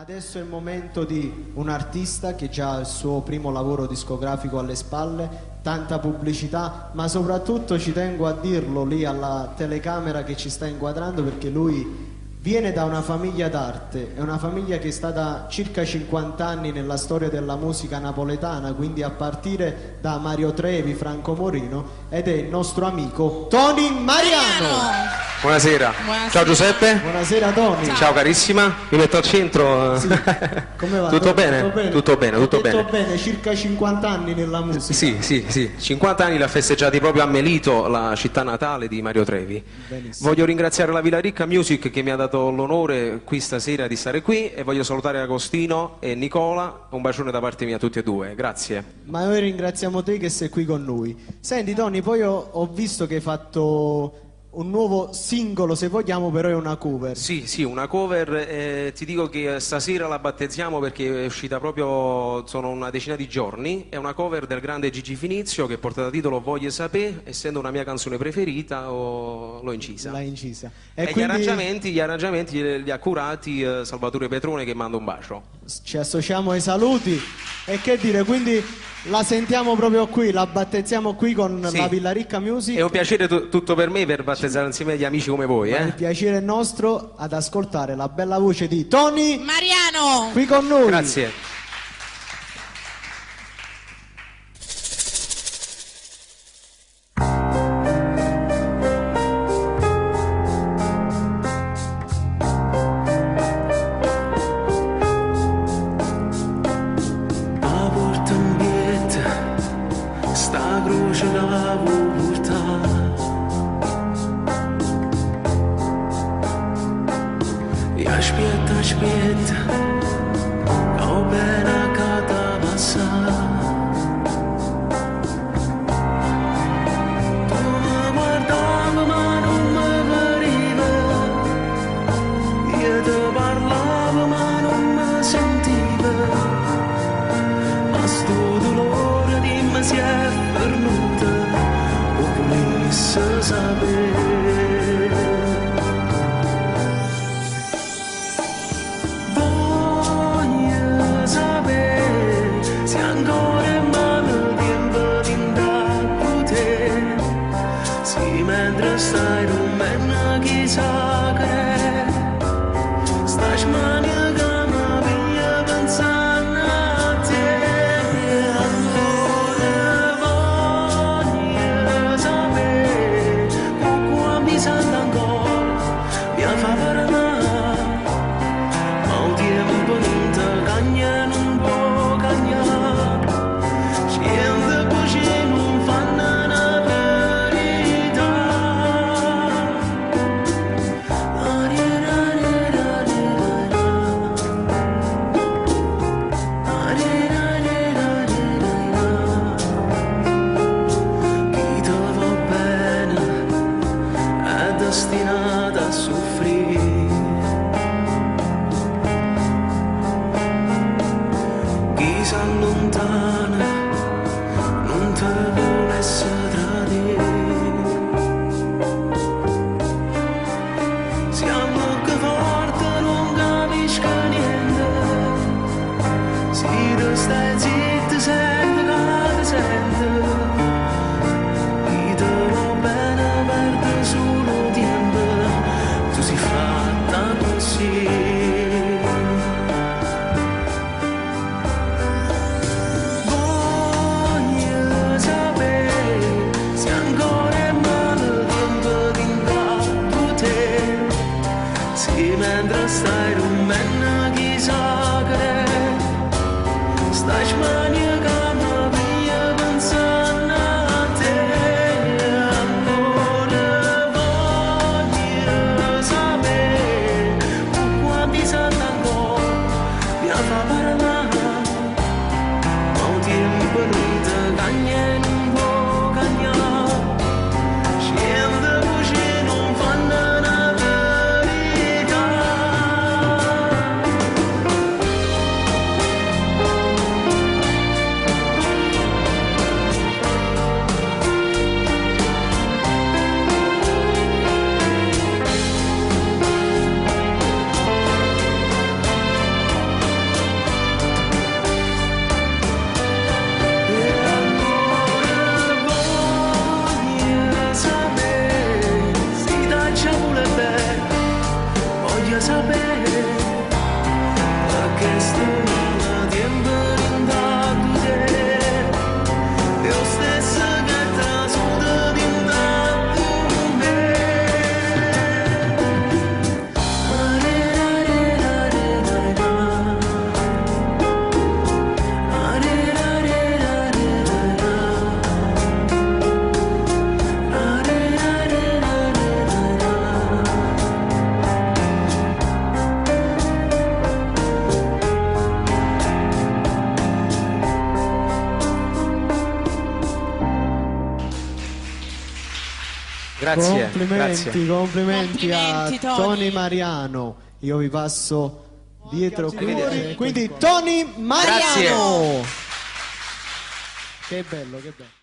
Adesso è il momento di un artista che già ha il suo primo lavoro discografico alle spalle, tanta pubblicità, ma soprattutto ci tengo a dirlo lì alla telecamera che ci sta inquadrando, perché lui viene da una famiglia d'arte, è una famiglia che è stata circa 50 anni nella storia della musica napoletana, quindi a partire da Mario Trevi, Franco Morino, ed è il nostro amico Tony Mariano. Buonasera. Ciao Giuseppe. Buonasera Tony. Ciao carissima, mi metto al centro. Sì. Come va? Tutto bene? Tutto bene, tutto bene. Tutto bene, circa 50 anni nella musica. Sì, 50 anni li ha festeggiati proprio a Melito, la città natale di Mario Trevi. Benissimo. Voglio ringraziare la Villa Ricca Music che mi ha dato l'onore qui stasera di stare qui, e voglio salutare Agostino e Nicola, un bacione da parte mia a tutti e due, grazie. Ma noi ringraziamo te che sei qui con noi. Senti Tony, poi ho visto che hai fatto un nuovo singolo, se vogliamo, però è una cover. Sì, una cover, ti dico che stasera la battezziamo perché è uscita proprio, sono una decina di giorni, è una cover del grande Gigi Finizio che porta da titolo Voglio sapere, essendo una mia canzone preferita l'ho incisa. L'hai incisa. E quindi gli arrangiamenti li ha curati Salvatore Petrone, che manda un bacio. ci associamo ai saluti e che dire, quindi la sentiamo proprio qui, la battezziamo qui con Sì. la Villa Ricca Music. È un piacere tutto per me per battezzare insieme agli amici come voi. Il piacere è nostro ad ascoltare la bella voce di Tony Mariano qui con noi. Grazie. Sta croce la volontà e aspetta, che ho Grazie. Complimenti, complimenti a Complimenti, Tony. Tony Mariano. Io vi passo dietro qui. Arrivederci. Quindi Tony Mariano. Grazie. Che bello, che bello.